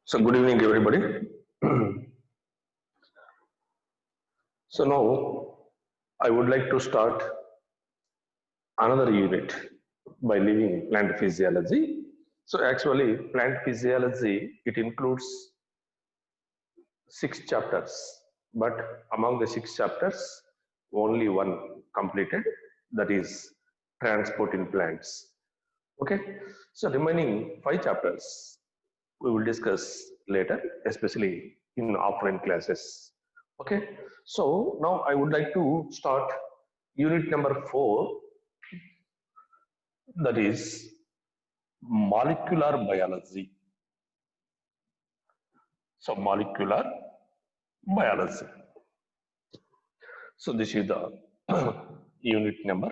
So good evening, everybody. So now I would like to start another unit by leaving plant physiology. So actually, plant physiology it includes 6 chapters, but among the 6 chapters, only one completed. That is transport in plants. Okay. So remaining 5 chapters we will discuss later, especially in offline classes. Okay, so now I would like to start unit number 4, that is molecular biology. So, molecular biology. So, this is the unit number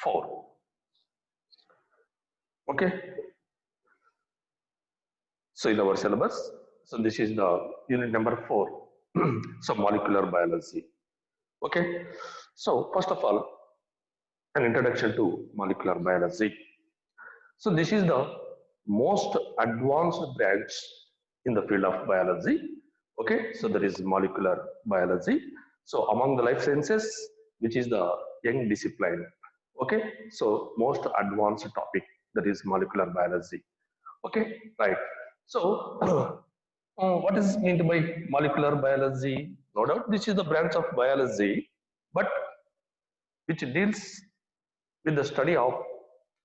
4. Okay, so in our syllabus, so this is the unit number 4. So, molecular biology. Okay, so first of all, an introduction to molecular biology. So this is the most advanced branch in the field of biology. Okay, so there is molecular biology. So among the life sciences, which is the young discipline. Okay, so most advanced topic, that is molecular biology. Okay, right. So what is meant by molecular biology? No doubt this is the branch of biology, but which deals with the study of,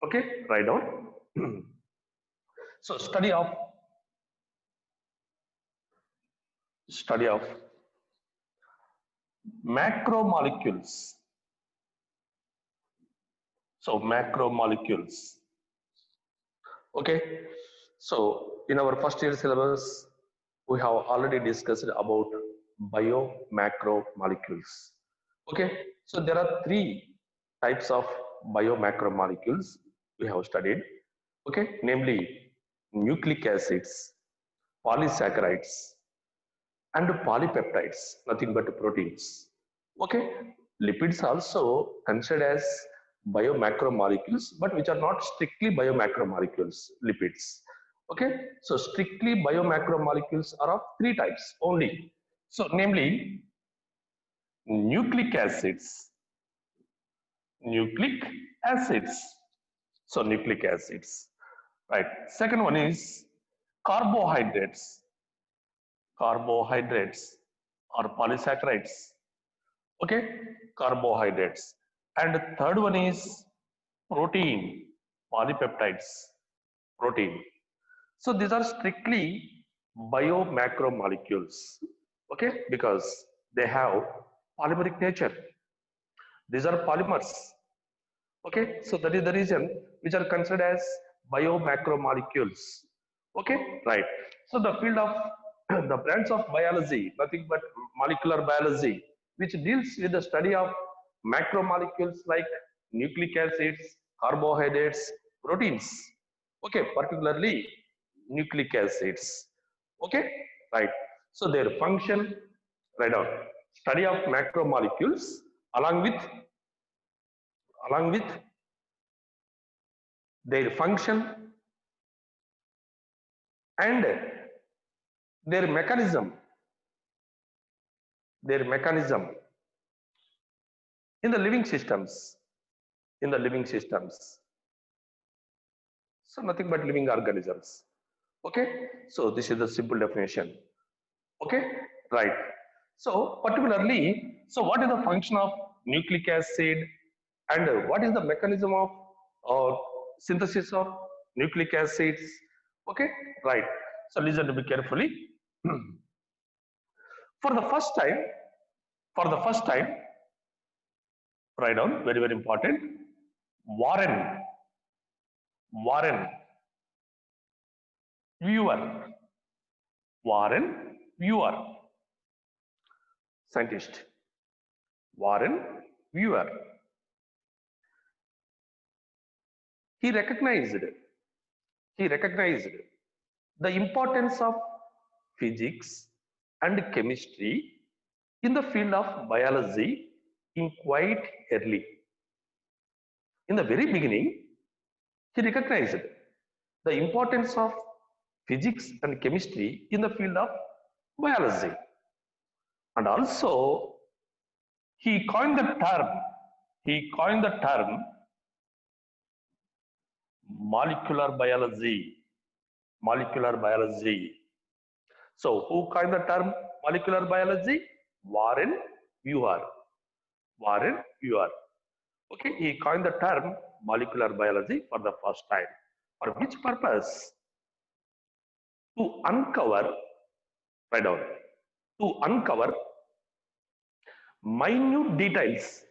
okay, write down. So study of macromolecules. So macromolecules. Okay, so in our first year syllabus we have already discussed about bio macro molecules. Okay, so there are 3 types of bio macro molecules we have studied. Okay, namely nucleic acids, polysaccharides, and polypeptides, nothing but proteins. Okay, lipids also considered as biomacromolecules, but which are not strictly biomacromolecules, lipids. Okay, so strictly biomacromolecules are of 3 types only. So, namely nucleic acids, nucleic acids. So, nucleic acids, right? Second one is carbohydrates, carbohydrates or polysaccharides. Okay, carbohydrates. And third one is protein, polypeptides, protein. So these are strictly biomacromolecules. Okay, because they have polymeric nature. These are polymers. Okay, so that is the reason which are considered as biomacromolecules. Okay, right. So the field of the branch of biology, nothing but molecular biology, which deals with the study of macromolecules like nucleic acids, carbohydrates, proteins. Okay, particularly nucleic acids. Okay, right. So their function, write down, study of macromolecules along with their function and their mechanism in the living systems, so nothing but living organisms. Okay, so this is the simple definition. Okay, right. So particularly, so what is the function of nucleic acid and what is the mechanism of synthesis of nucleic acids? Okay, right. So listen to me carefully. For the first time, write down, very, very important, Warren Wiener, Warren Wiener, scientist, Warren Wiener. He recognized the importance of physics and chemistry in the field of biology in quite early. In the very beginning, he recognized the importance of physics and chemistry in the field of biology. And also, he coined the term molecular biology. Molecular biology. So, who coined the term molecular biology? Warren Uer. Warren Uer. Okay, he coined the term molecular biology for the first time. For which purpose? To uncover, write down, to uncover minute details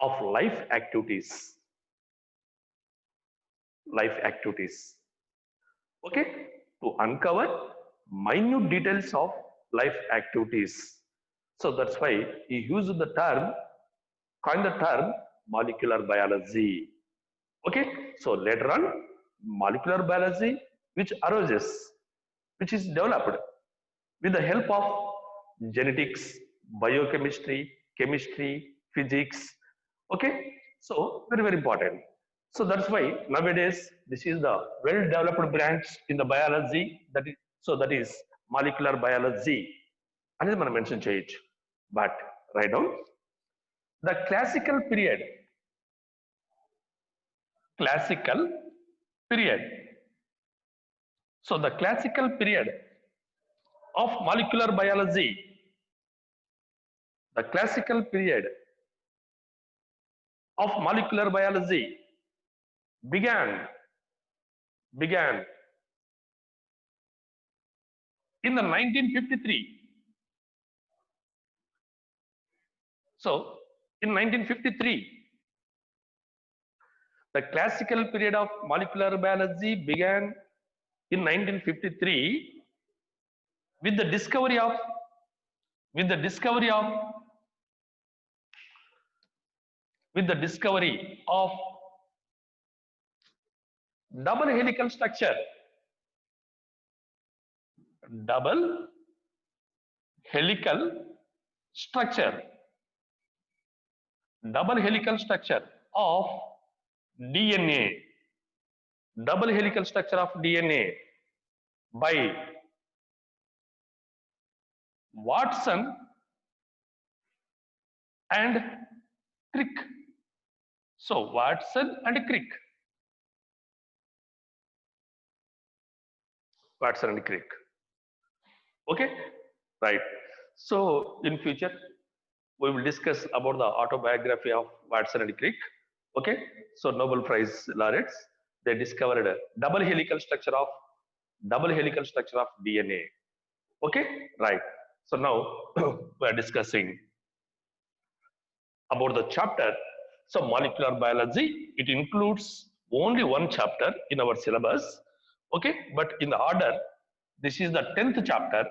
of life activities. Okay, to uncover minute details of life activities. So that's why he used the term, coined the term molecular biology. Okay, so later on, molecular biology, which is developed with the help of genetics, biochemistry, chemistry, physics. Okay, so very, very important. So that's why nowadays this is the well-developed branch in the biology. That is molecular biology. అనేది మనం mention చేయొచ్చు. But write down the classical period. So the classical period of molecular biology. The classical period of molecular biology began in the 1953. So in 1953, the classical period of molecular biology began in 1953 with the discovery of double helical structure. Double helical structure of DNA. Double helical structure of DNA by Watson and Crick. So Watson and Crick. Okay, right. So in future we will discuss about the autobiography of Watson and Crick. Okay, so Nobel Prize laureates, they discovered a double helical structure of DNA. Okay, right. So now we are discussing about the chapter. So molecular biology, it includes only one chapter in our syllabus. Okay, but in the order, this is the 10th chapter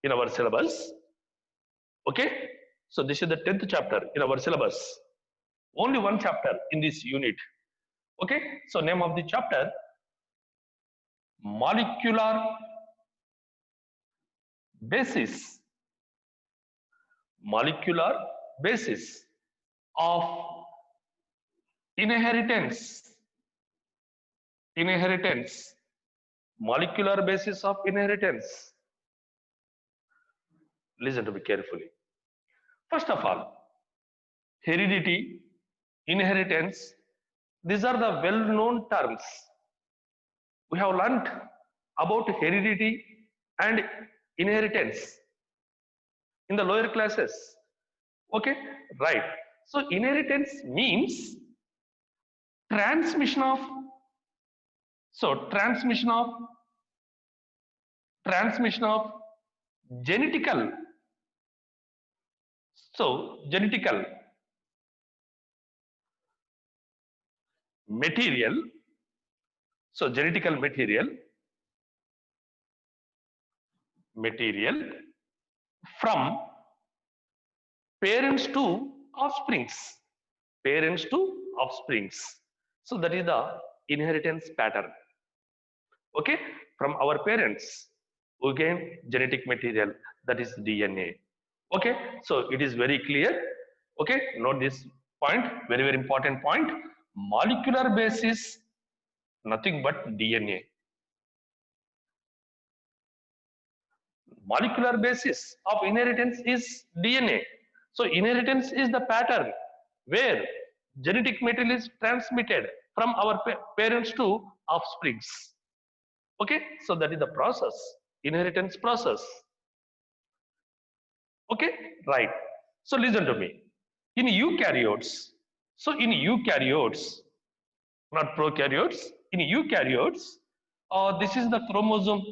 in our syllabus. Okay, so this is the 10th chapter in our syllabus. Only one chapter in this unit. Okay, so name of the chapter, molecular basis of inheritance. Molecular basis of inheritance. Listen to me carefully. First of all, heredity, inheritance, these are the well-known terms. We have learnt about heredity and inheritance in the lower classes. Okay, right. So inheritance means transmission of genetical material. So genetical material from parents to offsprings. So that is the inheritance pattern. Okay, from our parents we gain genetic material, that is DNA. Okay, so it is very clear. Okay, note this point, very, very important point. Molecular basis, nothing but DNA. Molecular basis of inheritance is DNA. So inheritance is the pattern where genetic material is transmitted from our parents to offsprings. Okay, so that is the process, inheritance process. Okay, right. So listen to me. In eukaryotes, not prokaryotes, in eukaryotes, this is the chromosome.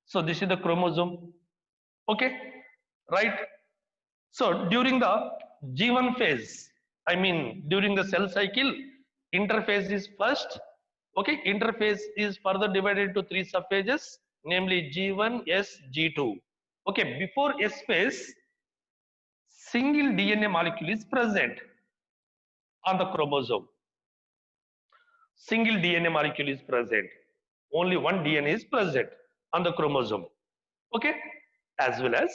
So this is the chromosome. Okay, right. So during the G1 phase, I mean during the cell cycle, interphase is first. Okay, interphase is further divided into three subphases, namely G1, S, G2. Okay, before S phase, single DNA molecule is present on the chromosome. Single DNA molecule is present. Only one DNA is present on the chromosome. Okay, as well as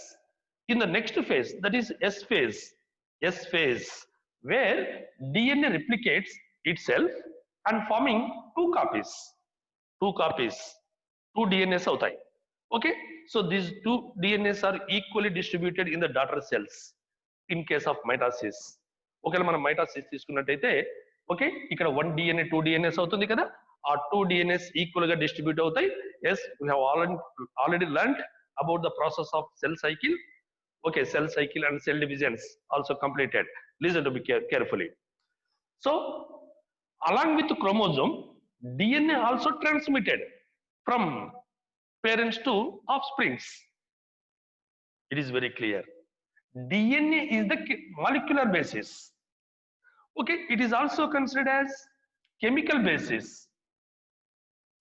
in the next phase, that is S phase, where DNA replicates itself and forming two copies, two DNAs outai. Okay, so these two DNAs are equally distributed in the daughter cells in case of mitosis. Okay, మనం mitosis తీసుకున్నట్టయితే okay ఇక్కడ 1 DNA 2 DNAs అవుతుంది కదా, ఆ 2 DNAs equal గా distribute అవుతాయి. Yes, we have already learned about the process of cell cycle. Okay, cell cycle and cell divisions also completed. Listen to me carefully. So along with the chromosome, DNA also transmitted from parents to offsprings. It is very clear. DNA is the molecular basis. Okay, it is also considered as chemical basis.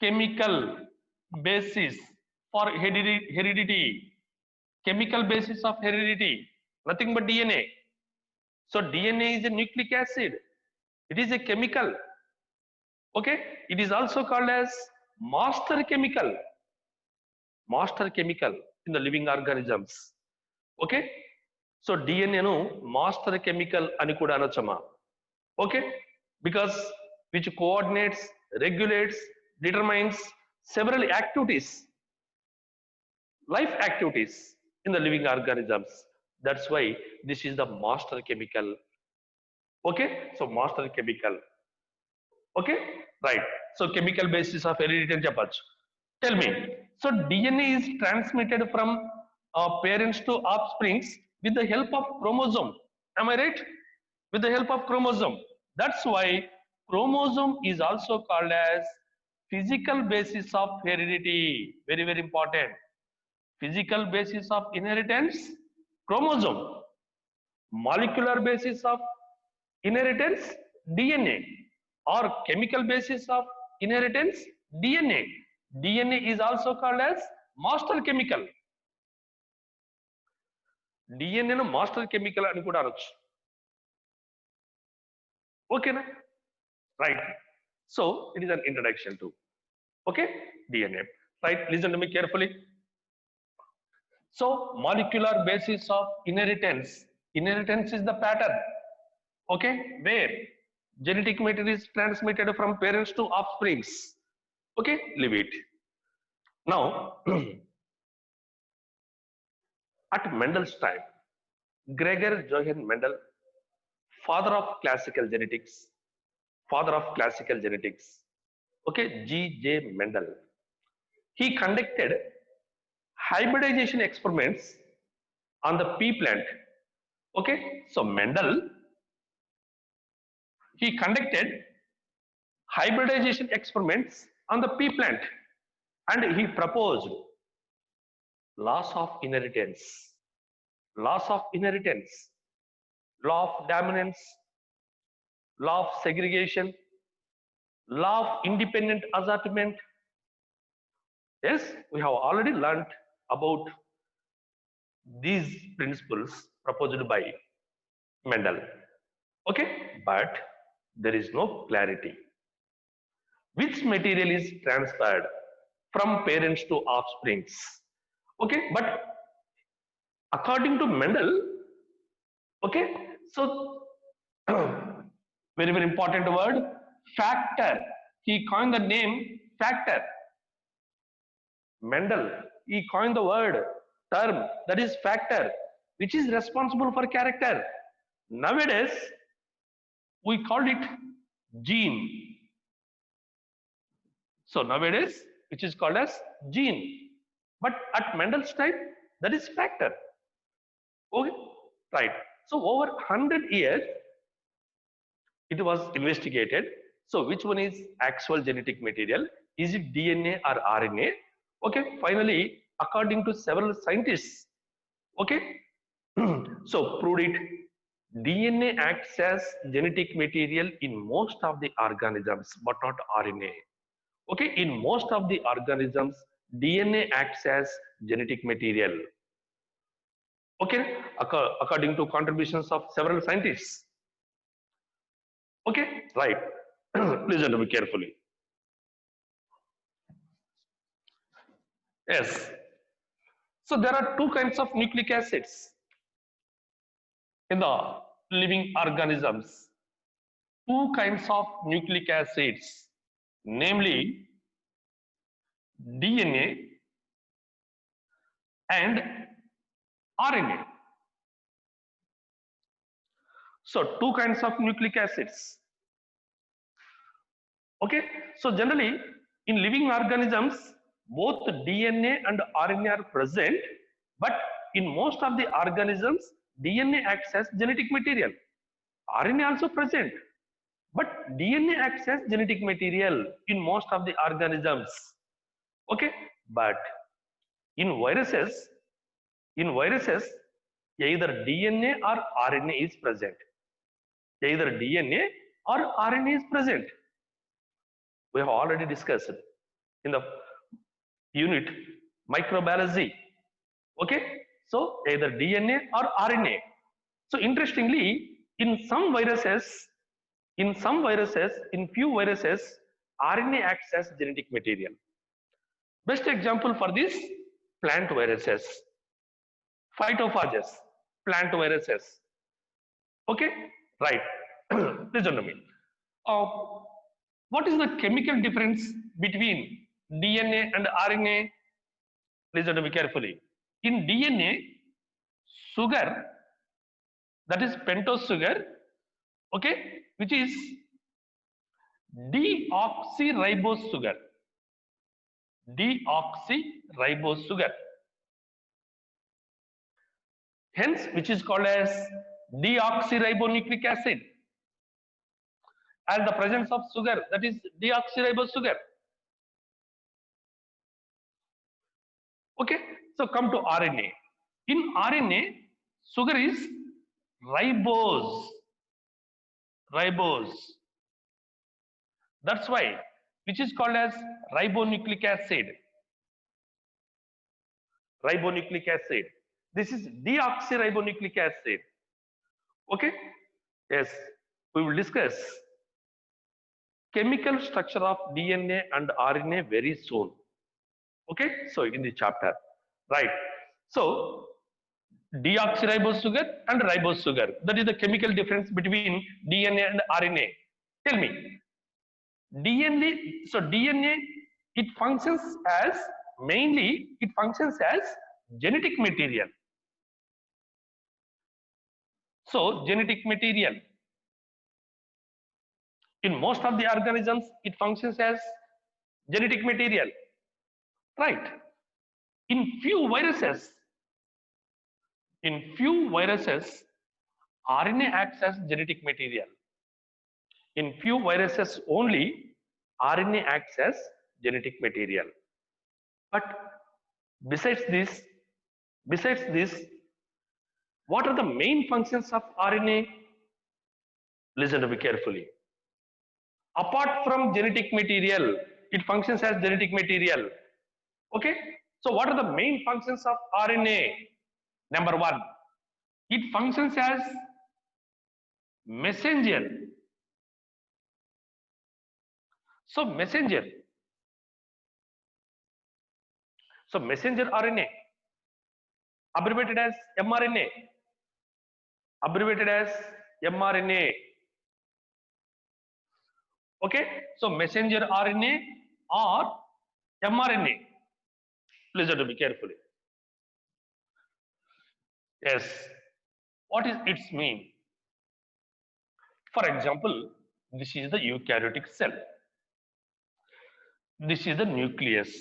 Chemical basis for heredity. Chemical basis of heredity, nothing but DNA. So DNA is a nucleic acid. It is a chemical. Okay, it is also called as master chemical. Master chemical in the living organisms. Okay, so DNA no master chemical ani kuda anachama. Okay, because which coordinates, regulates, determines several activities, life activities in the living organisms. That's why this is the master chemical. Okay, so master chemical. Okay, right. So chemical basis of heredity and chapach. Tell me, so DNA is transmitted from parents to offsprings with the help of chromosome. Am I right? With the help of chromosome. That's why chromosome is also called as physical basis of heredity. Very, very important. Physical basis of inheritance, chromosome. Molecular basis of inheritance, DNA. Or chemical basis of inheritance, DNA. DNA is also called as master chemical. DNA no master chemical ani kuda anochu. Okay na? Right. So it is an introduction to, okay, DNA. Right, listen to me carefully. So molecular basis of inheritance. Inheritance is the pattern, okay, where genetic material is transmitted from parents to offsprings. Okay, leave it. Now, at Mendel's time, Gregor Johann Mendel, father of classical genetics, okay, G.J. Mendel, he conducted hybridization experiments on the pea plant. Okay, so Mendel, he conducted hybridization experiments on the pea plant and he proposed laws of inheritance, law of dominance, law of segregation, law of independent assortment. Yes, we have already learnt about these principles proposed by Mendel. Okay, but there is no clarity. Which material is transferred from parents to offsprings? Okay, but according to Mendel, okay, so Very, very important word, factor. He coined the name factor. Mendel, he coined the word, term, that is factor, which is responsible for character. Nowadays, we call it gene. So nowadays, which is called as gene. But at Mendel's time, that is factor. Okay, right. So over 100 years, it was investigated. So which one is actual genetic material? Is it DNA or RNA? Okay, finally, according to several scientists, okay, so proved it. DNA acts as genetic material in most of the organisms, but not RNA. Okay, in most of the organisms, DNA acts as genetic material. Okay, according to contributions of several scientists. Okay, right. Listen to me carefully. Yes. So there are two kinds of nucleic acids in the living organisms. Two kinds of nucleic acids, namely DNA and RNA. So two kinds of nucleic acids. Okay. So generally in living organisms, both DNA and RNA are present, but in most of the organisms, DNA acts as genetic material. RNA also present, but DNA acts as genetic material in most of the organisms. Okay, but in viruses, either DNA or RNA is present. Either DNA or RNA is present. We have already discussed in the unit microbiology. Okay, so either DNA or RNA. So interestingly, in few viruses, RNA acts as genetic material. Best example for this, plant viruses, phytophages, plant viruses. Okay, right. Listen to me. Uh, what is the chemical difference between DNA and RNA? Listen to me carefully. In DNA, sugar, that is pentose sugar, okay, which is deoxyribose sugar. Deoxyribose sugar. Hence, which is called as deoxyribonucleic acid. And the presence of sugar, that is deoxyribose sugar. Okay, so come to RNA. In RNA, sugar is ribose. Ribose. That's why, which is called as ribonucleic acid. Ribonucleic acid. This is deoxyribonucleic acid. Okay? Yes, we will discuss chemical structure of DNA and RNA very soon. Okay? So in the chapter. Right. So deoxyribose sugar and ribose sugar. That is the chemical difference between DNA and RNA. Tell me. DNA, it functions as genetic material. So genetic material. In most of the organisms, it functions as genetic material. Right. In few viruses, RNA acts as genetic material. In few viruses only, RNA acts as genetic material. But besides this, what are the main functions of RNA? Listen to me carefully. Apart from genetic material, it functions as genetic material. Okay? So what are the main functions of RNA? Number one, it functions as messenger. So messenger RNA, abbreviated as mRNA. Okay, so messenger RNA or mRNA. Listen to me carefully. Yes, what is its mean? For example, this is the eukaryotic cell. This is the nucleus.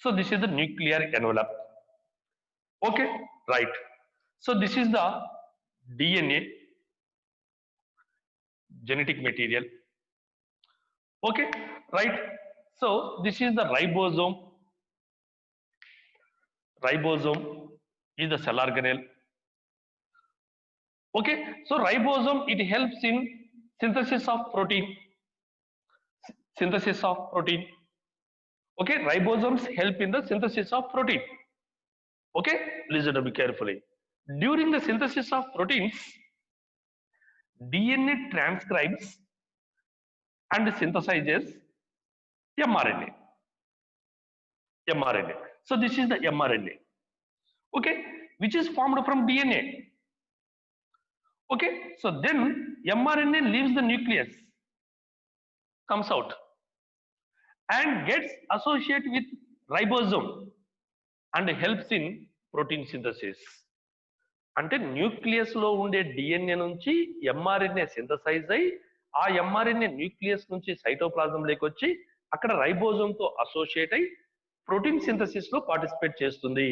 So this is the nuclear envelope. Okay, right. So this is the DNA, genetic material. Okay, right. So this is the ribosome. Ribosome is the cell organelle. Okay, so ribosome, it helps in synthesis of protein. Synthesis of protein. Okay, ribosomes help in the synthesis of protein. Okay, listen to me carefully. During the synthesis of proteins, DNA transcribes and synthesizes mRNA. mRNA. So this is the mRNA. Okay, which is formed from DNA. Okay, so then mRNA leaves the nucleus, comes out, and gets associated with ribosome and helps in protein synthesis. అంటే nucleus లో ఉండే DNA నుంచి mRNA synthesise అయి ఆ mRNA nucleus నుంచి cytoplasm లేకొచ్చి అక్కడ ribosome తో అసోసియేట్ అయి ప్రోటీన్ సింథసిస్ లో పార్టిసిపేట్ చేస్తుంది.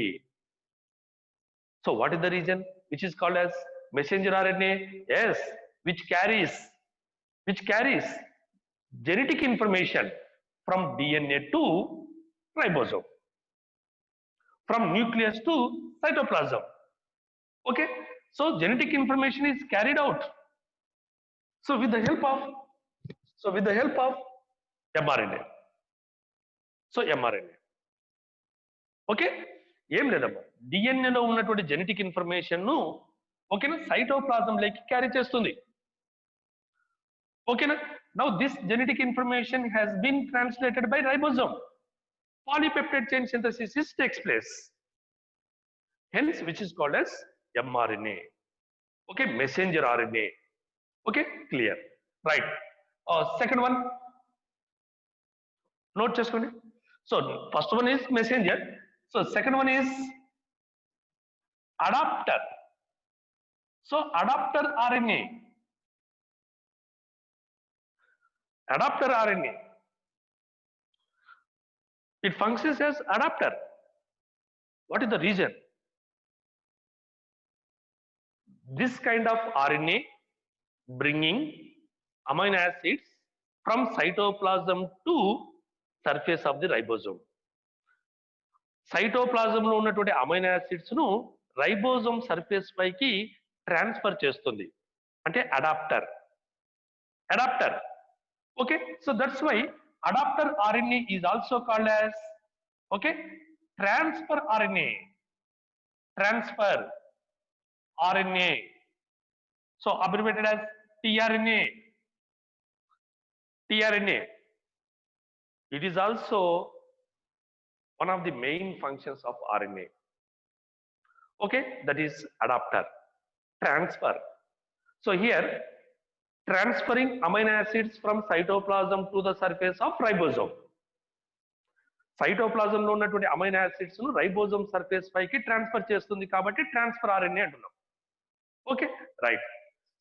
So what is the reason which is called as messenger RNA? Yes, which carries genetic information from DNA to ribosome, from nucleus to cytoplasm. Okay, so genetic information is carried out. So with the help of mRNA. So mRNA. Okay, ఏం లేదమ్మా, DNA లో ఉన్నటువంటి genetic information ను ఓకేనా cytoplasm లోకి carry చేస్తుంది. ఓకేనా, now this genetic information has been translated by ribosome. Polypeptide chain synthesis takes place, hence which is called as mRNA. Okay, messenger RNA. Okay, clear, right. Second one, note చేసుకోండి. So first one is messenger, so second one is adapter. So adapter RNA. Adapter RNA, it functions as adapter. What is the reason? This kind of RNA bringing amino acids from cytoplasm to surface of the ribosome. Cytoplasm లో ఉన్నటువంటి amino acids ను ribosome surface పైకి transfer చేస్తుంది, అంటే adapter. Okay, so that's why adapter RNA is also called as okay transfer RNA. So abbreviated as tRNA. It is also one of the main functions of RNA. Okay, that is adapter, transfer. So here transferring amino acids from cytoplasm to the surface of ribosome. Cytoplasm లో ఉన్నటువంటి amino acids ను ribosome surface పైకి transfer చేస్తుంది కాబట్టి transfer RNA అంటున్నాం. Okay, right.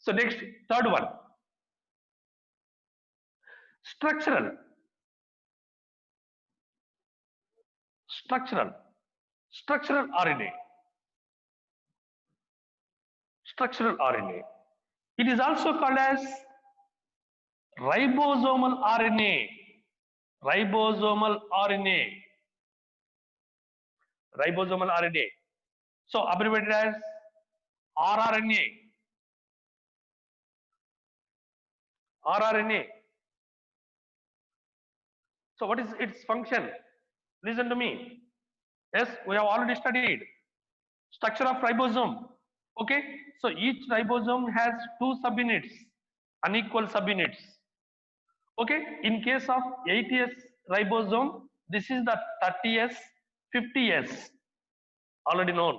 So next third one, structural RNA. Structural RNA. It is also called as ribosomal RNA. So abbreviated as rRNA. So what is its function? Listen to me. Yes, we have already studied structure of ribosome. Okay, so each ribosome has two subunits, unequal subunits. Okay, in case of 8S ribosome, this is the 30S, 50S, already known.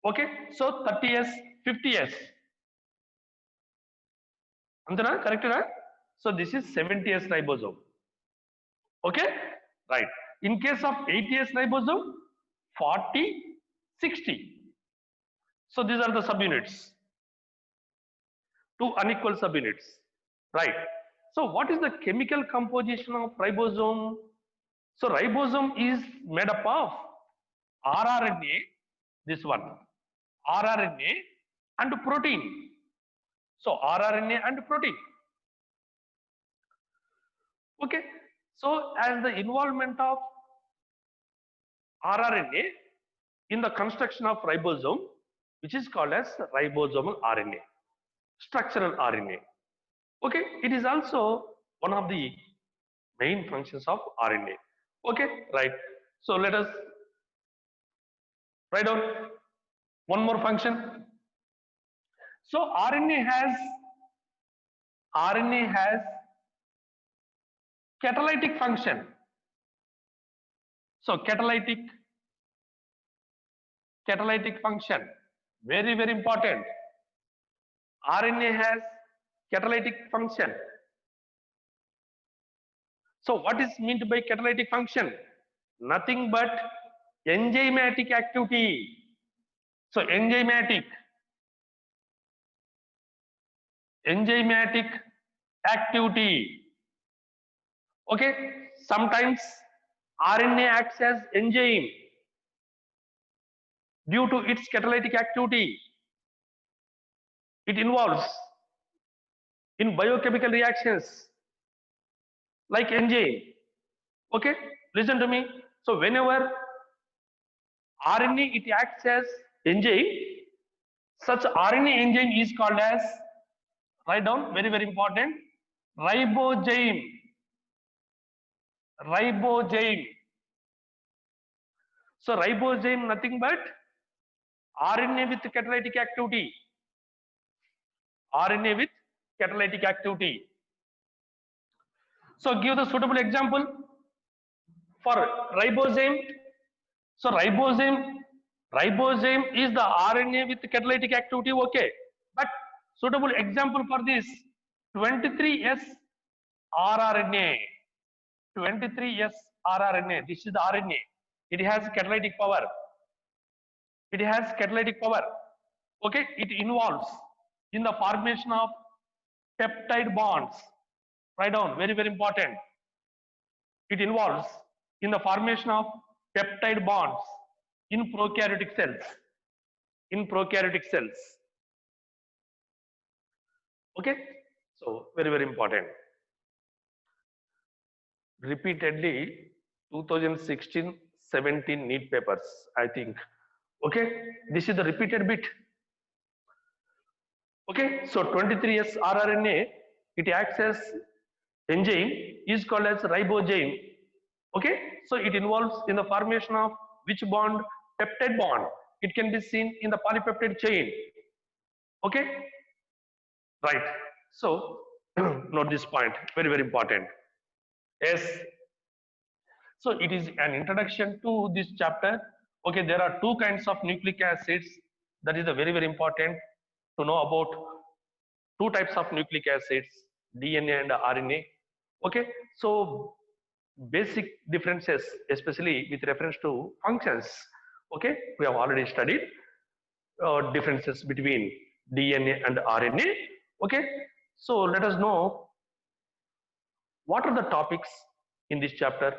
Okay, so 30S, 50S. Antena, correct? So this is 70S ribosome. Okay, right. In case of 80S ribosome, 40, 60. So these are the subunits, two unequal subunits, right? So what is the chemical composition of ribosome? So ribosome is made up of rRNA, this one, rRNA and protein. So rRNA and protein. Okay. So as the involvement of rRNA in the construction of ribosome, which is called as ribosomal RNA, structural RNA. Okay, it is also one of the main functions of RNA. Okay, right. So let us write down one more function. So RNA has catalytic function. So catalytic function, very important. RNA has catalytic function. So what is meant by catalytic function? Nothing but enzymatic activity. So enzymatic activity. Okay, sometimes RNA acts as enzyme due to its catalytic activity. It involves in biochemical reactions like enzyme. Okay, listen to me. So whenever RNA it acts as enzyme, such RNA enzyme is called as, write down, very important, ribozyme. So ribozyme nothing but RNA with catalytic activity. So give the suitable example for ribozyme. So ribozyme is the RNA with catalytic activity, okay. But suitable example for this, 23S rRNA. 23S rRNA. This is the RNA. It has catalytic power. Okay. It involves in the formation of peptide bonds. Write down, very important. It involves in the formation of peptide bonds in prokaryotic cells. Okay. So very important. Repeatedly 2016-17 NEET papers, I think. Okay, this is the repeated bit. Okay, so 23S rRNA, it acts as enzyme, is called as ribozyme. Okay, so it involves in the formation of which bond? Peptide bond. It can be seen in the polypeptide chain. Okay, right. So note this point, very important. Yes. So it is an introduction to this chapter. Okay, there are two kinds of nucleic acids. That is very important to know about two types of nucleic acids, DNA and RNA. Okay, so basic differences, especially with reference to functions. Okay, we have already studied differences between DNA and RNA. Okay, so let us know what are the topics in this chapter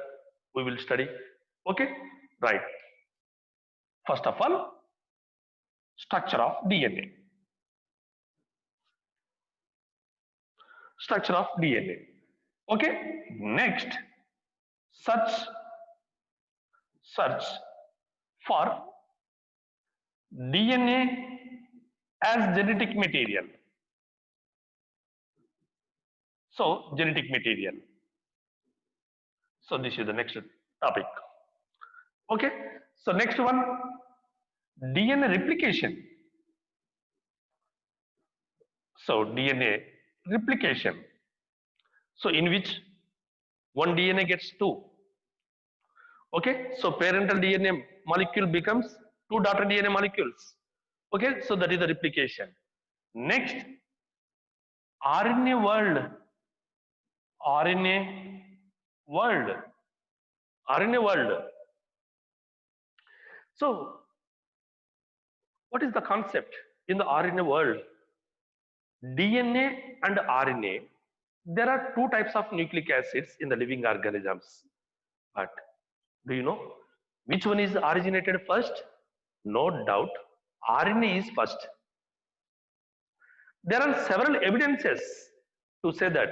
we will study. Okay, right. First of all, structure of DNA. Okay, next, search for DNA as genetic material. So genetic material. So this is the next topic. Okay, so next one, DNA replication. So DNA replication. So in which one DNA gets two. Okay, so parental DNA molecule becomes two daughter DNA molecules. Okay, so that is the replication. Next, RNA world, RNA world, RNA world. So what is the concept in the RNA world? DNA and RNA, there are two types of nucleic acids in the living organisms. But do you know which one is originated first? No doubt, RNA is first. There are several evidences to say that.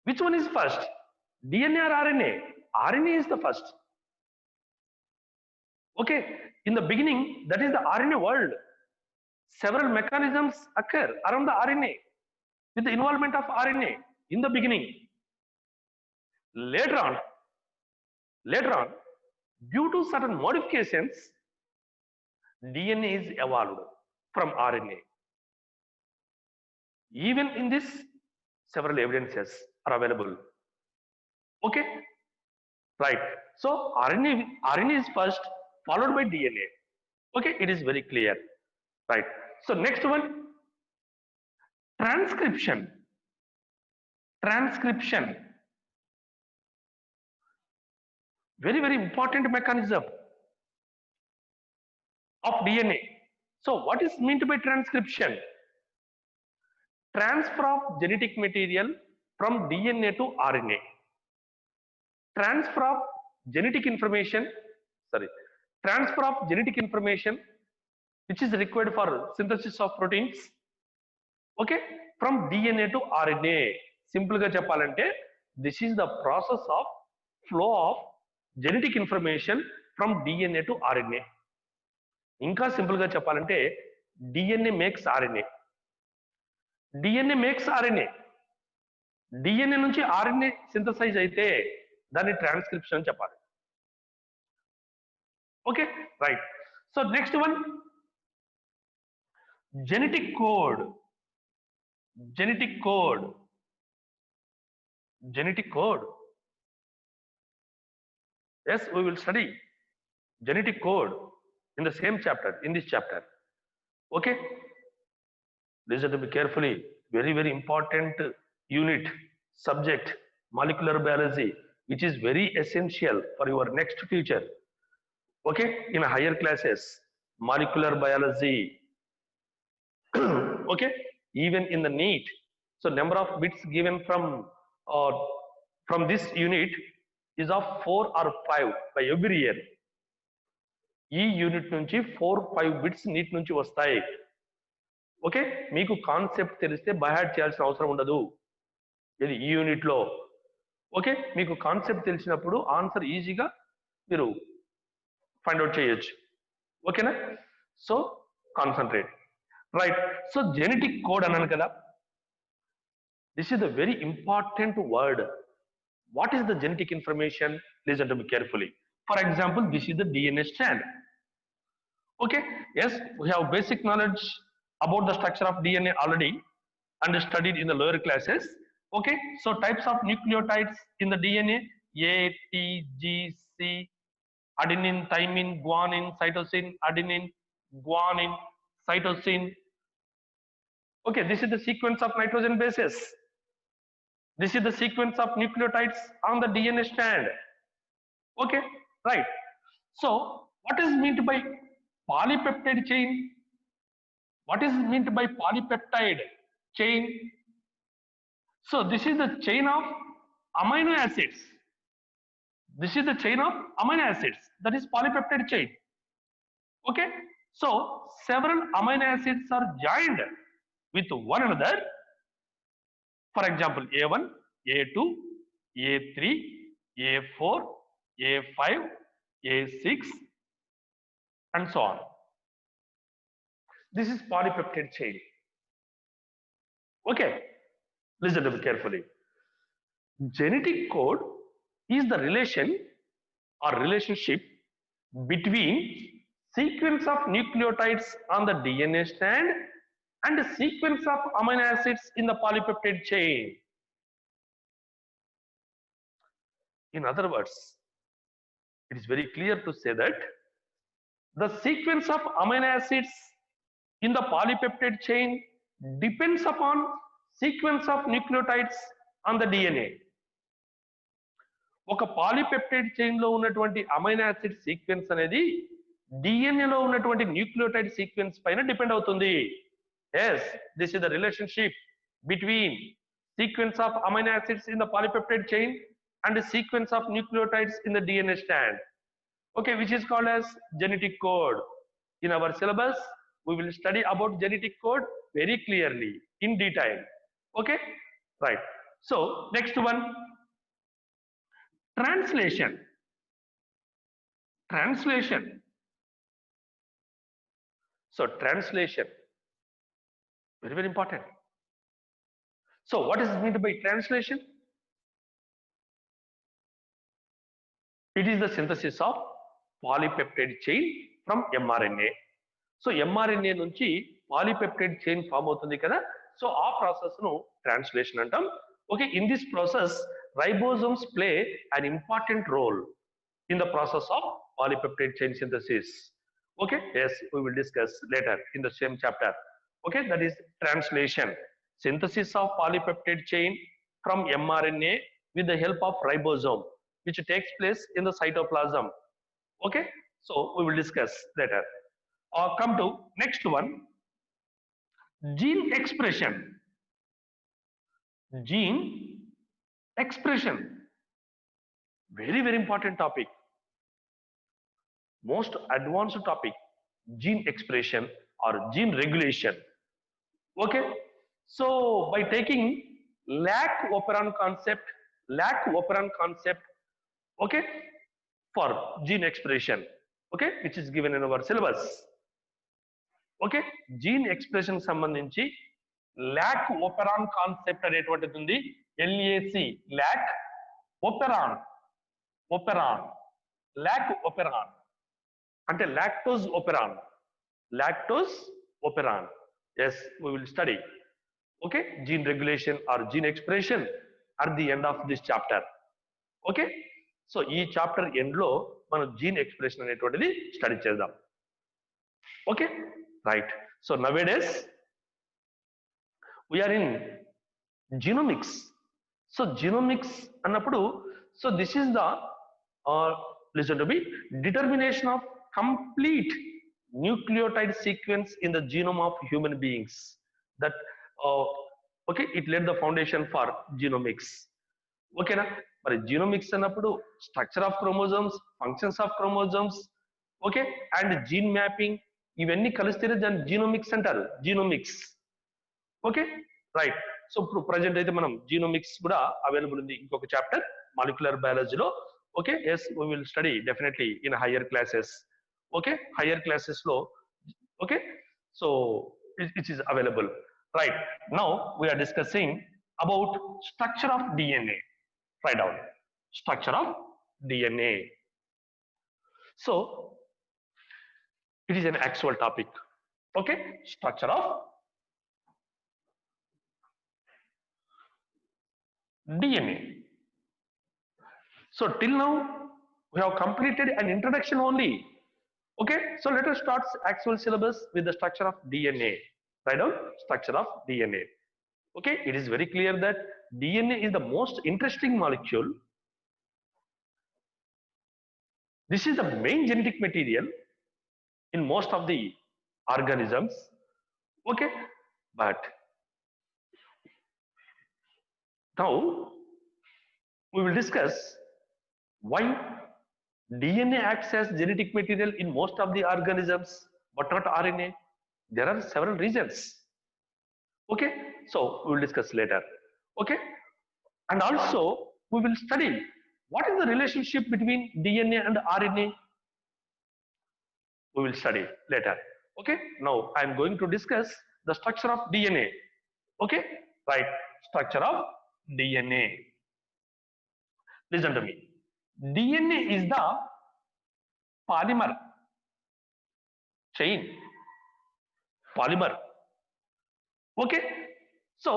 Which one is first? DNA or RNA? RNA is the first. Okay, in the beginning, that is the RNA world. Several mechanisms occur around the RNA with the involvement of RNA in the beginning. Later on, due to certain modifications, DNA is evolved from RNA. Even in this, several evidences are available. Okay, right. So RNA is first, followed by DNA. Okay, it is very clear. Right. So next one, transcription. Transcription. Very, very important mechanism of DNA. So what is meant by transcription? Transfer of genetic material from DNA to RNA. Transfer of genetic information, transfer of genetic information which is required for synthesis of proteins, okay, from DNA to RNA. Simple ga cheppalante, this is the process of flow of genetic information from DNA to RNA. Inka simple ga cheppalante, DNA makes RNA. DNA makes RNA. DNA నుంచి RNA synthesize అయితే దాన్ని transcription అని చెప్పాలి. Okay, right. So next one, genetic code. Genetic code. Genetic code. Yes, we will study genetic code in the same chapter, in this chapter. Okay, listen to me carefully. Very, very important unit, subject, molecular biology, which is very essential for your next future. Okay, in higher classes, molecular biology. Okay, even in the NEET. So number of bits given from this unit is of 4 or 5 by every year. ఈ unit నుంచి 4-5 bits neat నుంచి వస్తాయి. Okay, మీకు concept తెలిస్తే by heart చేయాల్సిన అవసరం ఉండదు ఇది ఈ యూనిట్ లో. ఓకే, మీకు కాన్సెప్ట్ తెలిసినప్పుడు ఆన్సర్ ఈజీగా మీరు ఫైండ్ అవుట్ చేయొచ్చు. ఓకేనా? So concentrate. Right. So genetic code అన్నాను కదా, this is the very important word. What is the genetic information? Listen to me carefully. For example, this is the DNA strand. Okay, yes, we have basic knowledge about the structure of DNA already and studied in the lower classes. Okay, so types of nucleotides in the DNA: A, T, G, C, adenine, thymine, guanine, cytosine, adenine, guanine, cytosine. Okay, this is the sequence of nitrogen bases. This is the sequence of nucleotides on the DNA strand. Okay, right. So, what is meant by polypeptide chain? What is meant by polypeptide chain? So, this is the chain of amino acids. This is the chain of amino acids. That is polypeptide chain. Okay, so several amino acids are joined with one another. For example, A1, A2, A3, A4, A5, A6, and so on. This is polypeptide chain. Okay, listen to me carefully. Genetic code is the relation or relationship between sequence of nucleotides on the DNA strand and the sequence of amino acids in the polypeptide chain. In other words, it is very clear to say that the sequence of amino acids in the polypeptide chain depends upon sequence of nucleotides on the DNA. ఒక polypeptide chain లో ఉన్నటువంటి amino acid sequence అనేది DNA లో ఉన్నటువంటి nucleotide sequence పైన depend అవుతుంది. Yes, this is the relationship between sequence of amino acids in the polypeptide chain and the sequence of nucleotides in the DNA strand, okay, which is called as genetic code. In our syllabus we will study about genetic code very clearly in detail, okay, right. So next one, translation. So translation, very very important. So what is meant by translation? It is the synthesis of polypeptide chain from mRNA. So mRNA నుంచి polypeptide chain form అవుతుంది కదా, so ఆ process ను translation అంటాం. Okay, in this process ribosomes play an important role in the process of polypeptide chain synthesis. Okay, yes, we will discuss later in the same chapter. Okay, that is translation, synthesis of polypeptide chain from mRNA with the help of ribosome, which takes place in the cytoplasm. Okay, so we will discuss later. Come to next one, gene expression. Gene expression, very very important topic, most advanced topic, gene expression or gene regulation. Okay, so by taking lac operon concept, okay, for gene expression, okay, which is given in our syllabus. Okay, gene expression సంబంధించి lac operon concept అనేటువంటిది ఉంది. LAC, lac operon, lac operon అంటే lactose operon. Yes, we will study, okay, gene regulation or gene expression at the end of this chapter. Okay, so ఈ chapter end లో మనం gene expression అనేటువంటిది study చేద్దాం. Okay, right. So nowadays we are in genomics. So genomics అన్నప్పుడు, so this is the listen to me, determination of complete nucleotide sequence in the genome of human beings. That okay, it laid the foundation for genomics. ఓకేనా, మరి genomics అన్నప్పుడు structure of chromosomes, functions of chromosomes, okay, and gene mapping, ఇవన్నీ కలిస్తేనే దాన్ని genomics అంటారు, genomics. Okay, right. So ఇప్పుడు present అయితే మనం జీనోమిక్స్ కూడా అవైలబుల్ ఉంది ఇంకొక చాప్టర్ మాలిక్యులర్ బయాలజీలో. Okay, yes, we will study definitely in higher classes. Okay, higher classes లో, okay, so it is available. Right, now we're discussing about structure of DNA. Write down structure of DNA. So it is an actual topic. Okay, structure of DNA. So till now we have completed an introduction only. Okay, so let us start actual syllabus with the structure of DNA. Write down structure of DNA. Okay, it is very clear that DNA is the most interesting molecule. This is the main genetic material in most of the organisms. Okay, but now we will discuss why DNA acts as genetic material in most of the organisms but not RNA. There are several reasons. Okay, so we will discuss later. Okay, and also we will study what is the relationship between DNA and RNA. We will study later. Okay, now I am going to discuss the structure of DNA. Okay, right, structure of DNA. Listen to me. DNA is the polymer chain, polymer. Okay, so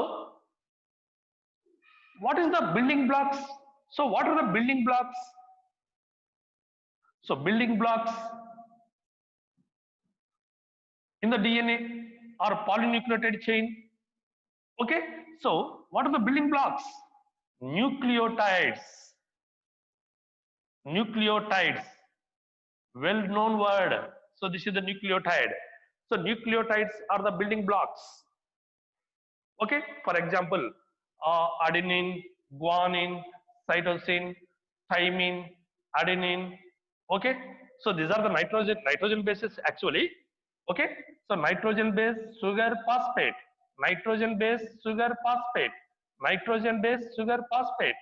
what is the building blocks? So what are the building blocks? So building blocks in the DNA or polynucleotide chain, Okay, so what are the building blocks? Nucleotides. Nucleotides, well known word. So this is the nucleotide. So nucleotides are the building blocks. Okay, for example, adenine, guanine, cytosine, thymine, adenine. Okay, so these are the nitrogen bases actually. Okay, so nitrogen base sugar phosphate, nitrogen base sugar phosphate, nitrogen base sugar phosphate.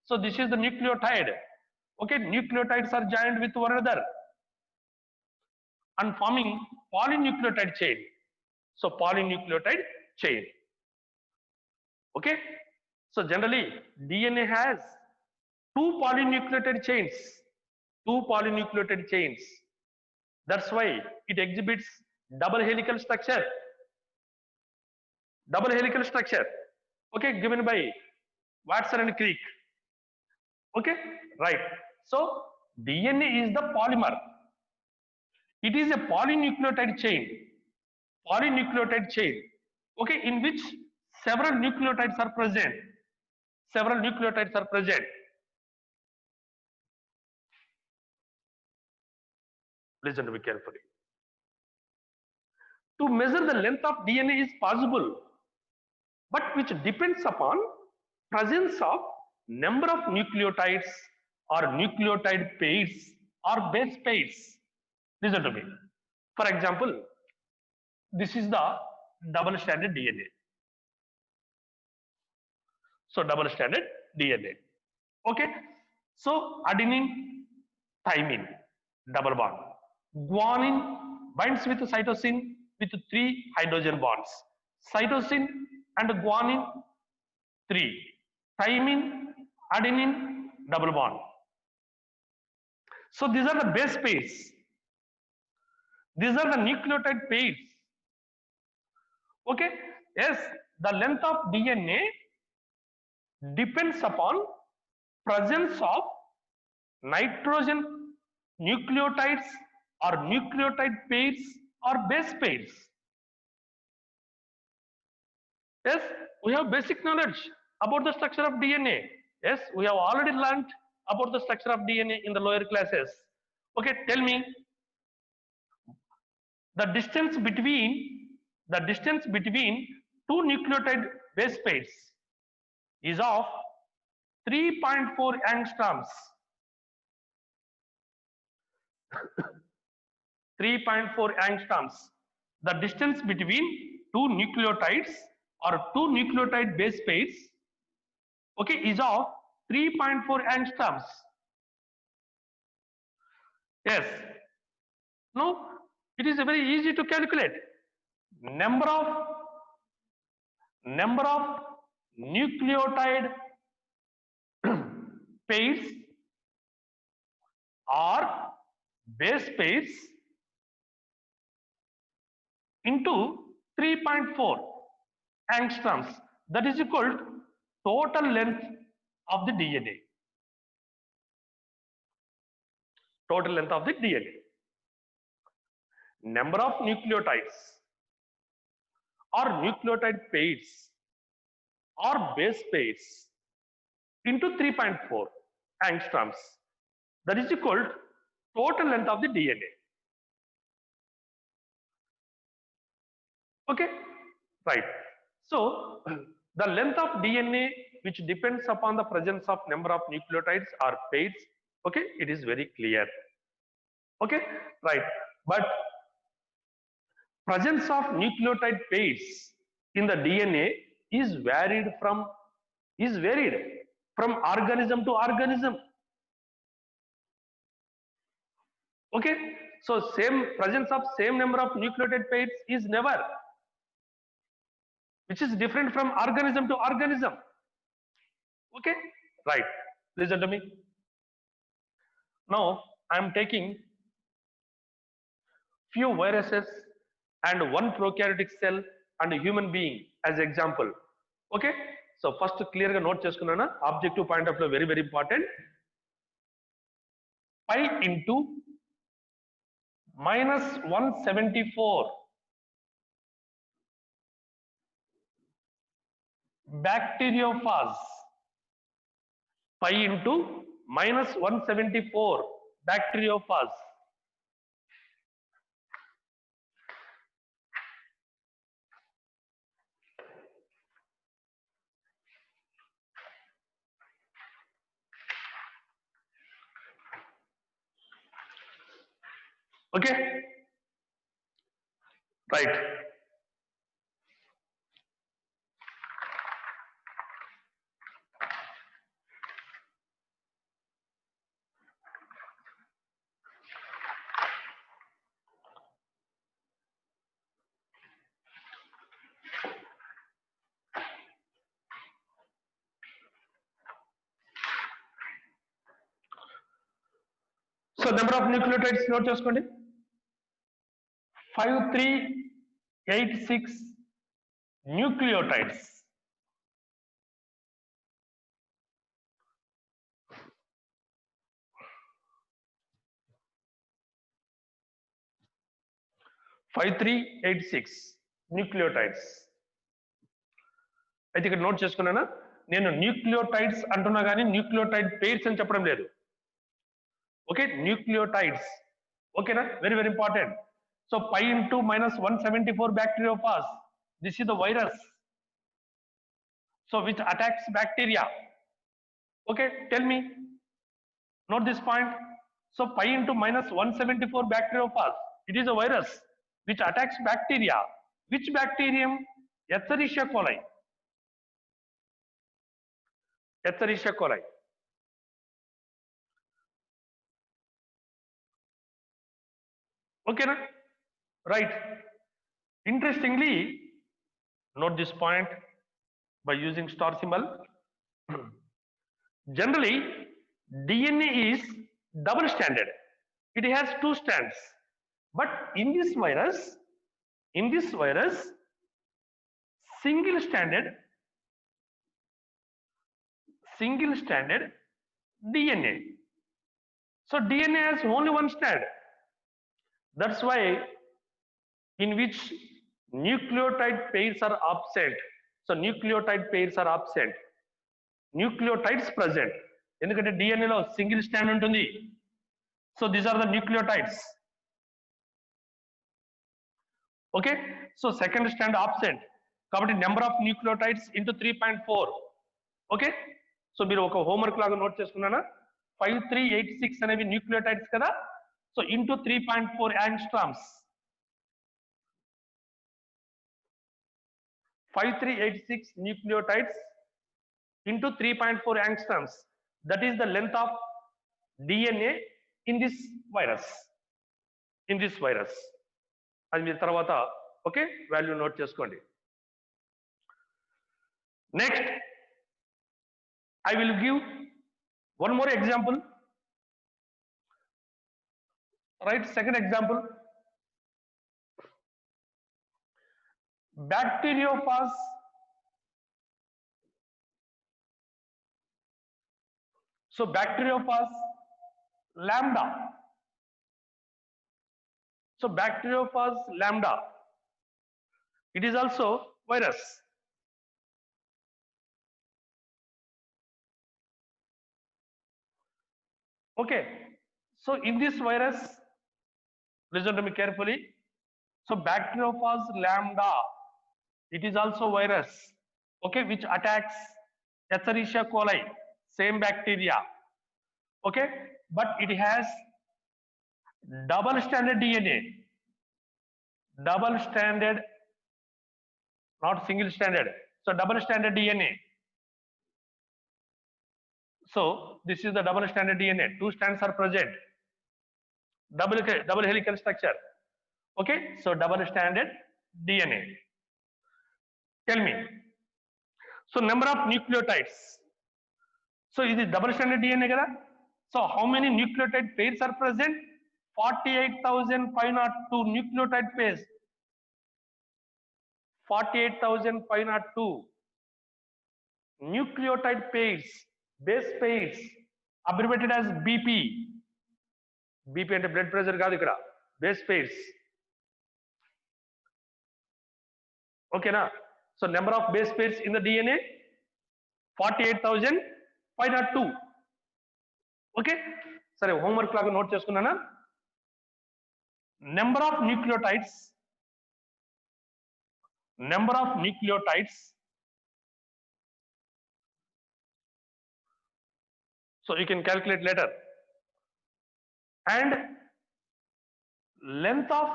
So this is the nucleotide. Okay, nucleotides are joined with one another and forming polynucleotide chain. So polynucleotide chain. Okay, so generally DNA has two polynucleotide chains. Two polynucleotide chains. That's why it exhibits double helical structure. Double helical structure. Okay, given by Watson and Crick. Okay, right. So DNA is the polymer. It is a polynucleotide chain. Polynucleotide chain. Okay, in which several nucleotides are present. Several nucleotides are present. Listen to me carefully. To measure the length of DNA is possible, but which depends upon presence of number of nucleotides or nucleotide pairs or base pairs. Listen to me. For example, this is the double-stranded DNA. So double-stranded DNA. Okay. So adenine, thymine, double bond. Guanine binds with cytosine with 3 hydrogen bonds. Cytosine and guanine 3. Thymine, adenine, double bond. So these are the base pairs. These are the nucleotide pairs. Okay. Yes, the length of DNA depends upon presence of nitrogen nucleotides or nucleotide pairs or base pairs. Yes, we have basic knowledge about the structure of DNA. Yes, we have already learned about the structure of DNA in the lower classes. Okay, tell me the distance between two nucleotide base pairs is of 3.4 angstroms. 3.4 angstroms. The distance between two nucleotides or two nucleotide base pairs, okay, is of 3.4 angstroms. Yes. Now, it is very easy to calculate. Number of nucleotide pairs or base pairs into 3.4 angstroms, that is equal to total length of the DNA. Total length of the DNA. Number of nucleotides or nucleotide pairs or base pairs into 3.4 angstroms, that is equal to total length of the DNA. Okay, right. So the length of DNA, which depends upon the presence of number of nucleotides or pairs, okay, it is very clear. Okay, right. But presence of nucleotide pairs in the DNA is varied from organism to organism. Okay, so presence of same number of nucleotide pairs is never, which is different from organism to organism. Okay, right. Listen to me. Now I am taking few viruses and one prokaryotic cell and a human being as example. Okay, so first clear ga note cheskunnana, objective point of view very important. Pi into minus 174 bacteriophage. Pi into minus 174 bacteriophage. Okay, right. So number of nucleotides note చేసుకోండి 5386 nucleotides. nucleotides. అయితే ఇక్కడ note చేసుకున్నానా, నేను nucleotides అంటున్నా కానీ nucleotide pairs అని చెప్పడం లేదు. Okay, nucleotides. ఓకేనా, very very important. So pi into minus 174 bacteriophage. This is the virus. So which attacks bacteria. Okay, tell me. Note this point. So pi into minus 174 bacteriophage. It is a virus which attacks bacteria. Which bacterium? Escherichia coli. Escherichia coli. Okay, na? Right. Interestingly, note this point by using star symbol. Generally, DNA is double stranded. It has two strands. But in this virus, single stranded DNA. So DNA has only one strand. That's why in which nucleotide pairs are absent. So nucleotide pairs are absent. Nucleotides present. ఎందుకంటే DNA లో single strand ఉంటుంది. So these are the nucleotides. Okay, so second strand absent. కాబట్టి number of nucleotides into 3.4. Okay, so మీరు ఒక homework లాగా note చేసుకున్నానా, 5386 అనేవి nucleotides కదా. So into 3.4 angstroms. 5386 nucleotides into 3.4 angstroms. That is the length of DNA in this virus. అది మీరు తర్వాత okay value note చేసుకోండి. Next I will give one more example. Right, second example. Bacteriophage so bacteriophage lambda. So bacteriophage lambda, it is also virus. Okay, so in this virus, listen to me carefully. So bacteriophage lambda, it is also virus, okay, which attacks Escherichia coli, same bacteria. Okay, but it has double stranded DNA, double stranded, not single stranded. So double stranded DNA. So this is the double stranded DNA. Two strands are present. Double helical structure. Okay, so double stranded DNA. Tell me. So number of nucleotides. So is it double stranded DNA kada? So how many nucleotide pairs are present? 48,502 nucleotide pairs. 48,502 nucleotide pairs, base pairs, abbreviated as BP. BP ante blood pressure kaadu ikkada, base pairs. Okay na? So number of base pairs in the DNA 48,502. Okay, సరే homework లాగా note చేసుకున్నానా? Number of nucleotides, so you can calculate later, and length of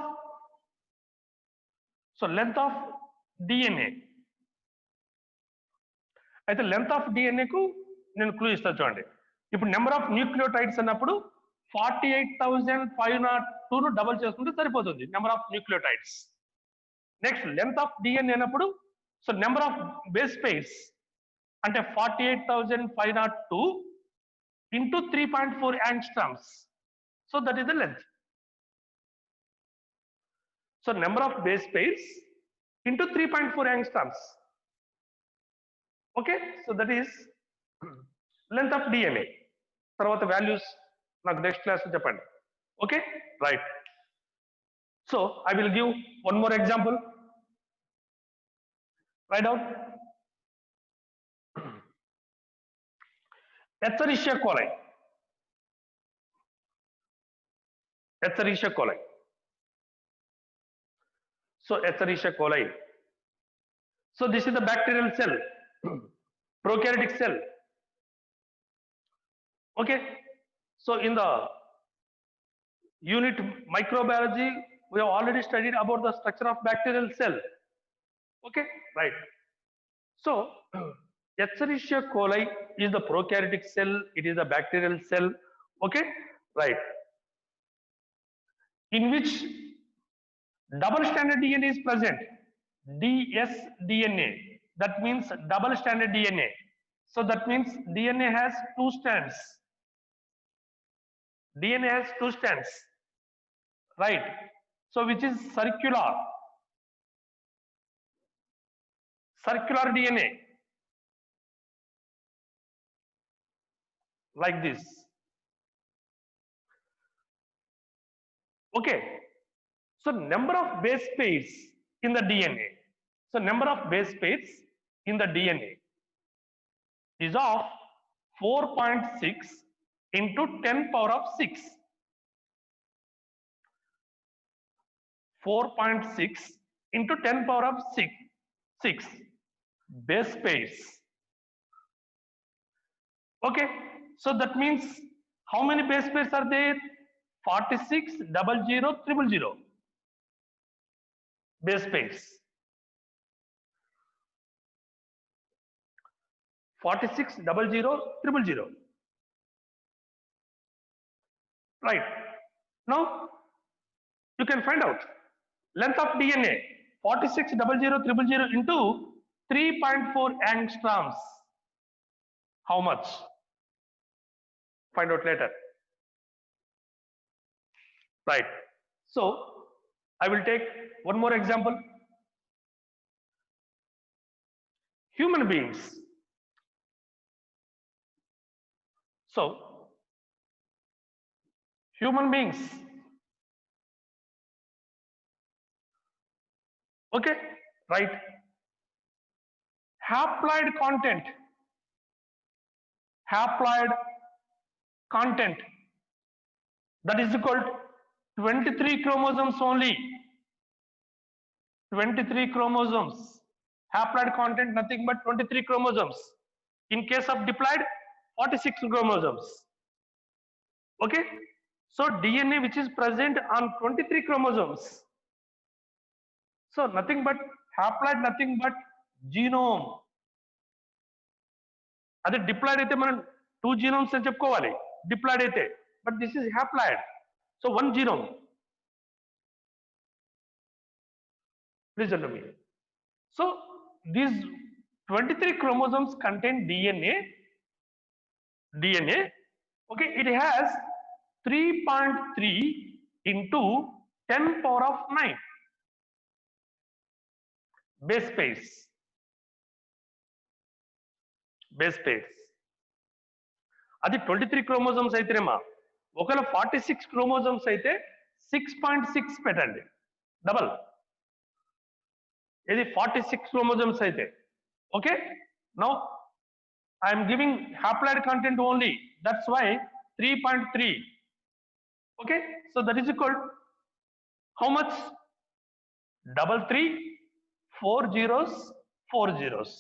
DNA. అయితే length of DNA కు నేను clue ఇస్తాను చూడండి. ఇప్పుడు number of nucleotides అన్నప్పుడు 48,502 ను డబుల్ చేసుకుంటే సరిపోతుంది number of nucleotides. Next length of DNA అన్నప్పుడు so number of base pairs అంటే 48,502 into 3.4 angstroms. So that is the length. So number of base pairs into 3.4 angstroms. Okay, so that is length of DNA. Tarvata values నాకు next class లో చెప్పండి. Okay, right. So I will give one more example. Write down. Escherichia coli. Escherichia coli. So Escherichia coli. So this is the bacterial cell, prokaryotic cell. Okay. So in the unit microbiology, we have already studied about the structure of bacterial cell. Okay, right. So Escherichia coli is the prokaryotic cell. It is a bacterial cell. Okay, right. In which double stranded DNA is present. dsDNA. That means double stranded DNA. So that means DNA has two strands. DNA has two strands. Right. So which is circular DNA. Like this. Okay. So number of base pairs in the DNA. So number of base pairs in the DNA is of 4.6 into 10 power of 6. 4.6 into 10 power of 6 base pairs. Okay, so that means how many base pairs are there? 46,00,000,000 base pairs. 46,00,000,000. Right. Now you can find out length of DNA 46,00,000,000 into 3.4 angstroms. How much? Find out later. Right. So I will take one more example. Human beings. So human beings. Okay, right. Haploid content that is equal to 23 chromosomes only. 23 chromosomes. Haploid content nothing but 23 chromosomes. In case of diploid, 46 chromosomes. Okay, so DNA which is present on 23 chromosomes. So nothing but haploid, nothing but genome. అదే diploid అయితే మనం 2 genomes అని చెప్పుకోవాలి diploid అయితే, but this is haploid. So 1 genome. Listen to me. So these 23 chromosomes contain DNA. Okay, it has 3.3 into 10 power of 9 base pairs. అది 23 chromosomes అయితేనేమా, ఒకవేళ 46 chromosomes అయితే 6.6 పెట్టండి డబల్. ఇది 46 chromosomes అయితే. Okay, now I am giving haploid content only. That's why 3.3. Okay, so that is equal to how much? Double 3, 4 zeros, 4 zeros.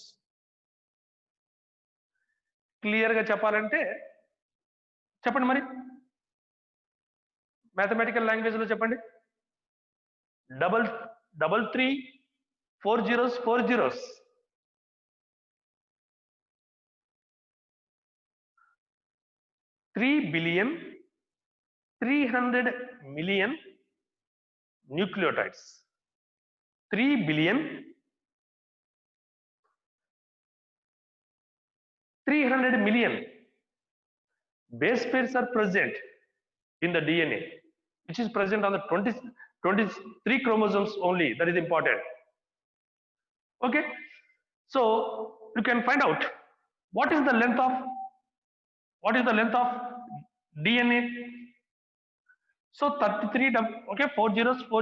Clear ga చెప్పాలంటే చెప్పండి మరి mathematical language లో చెప్పండి double 3 4 zeros 4 zeros 3 billion 300 million nucleotides 3 billion 300 million base pairs are present in the DNA, which is present on the 23 chromosomes only. That is important. Okay, so you can find out what is the length of DNA. So 33, okay, 4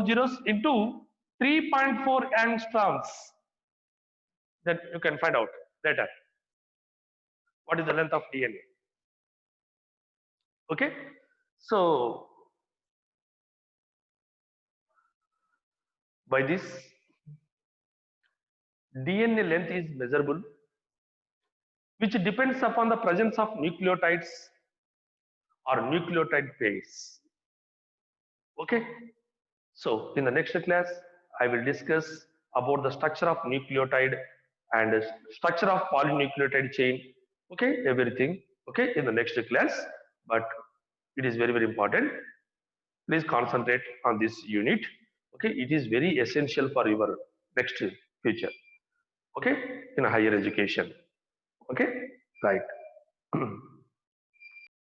zeros into 3.4 angstroms. Then you can find out later what is the length of DNA. Okay, so by this DNA length is measurable, which depends upon the presence of nucleotides or nucleotide pairs. Okay, so in the next class I will discuss about the structure of nucleotide and structure of polynucleotide chain. Okay, everything. Okay, in the next class, but it is very important. Please concentrate on this unit. Okay, it is very essential for your next future. Okay, in higher education. Okay, right.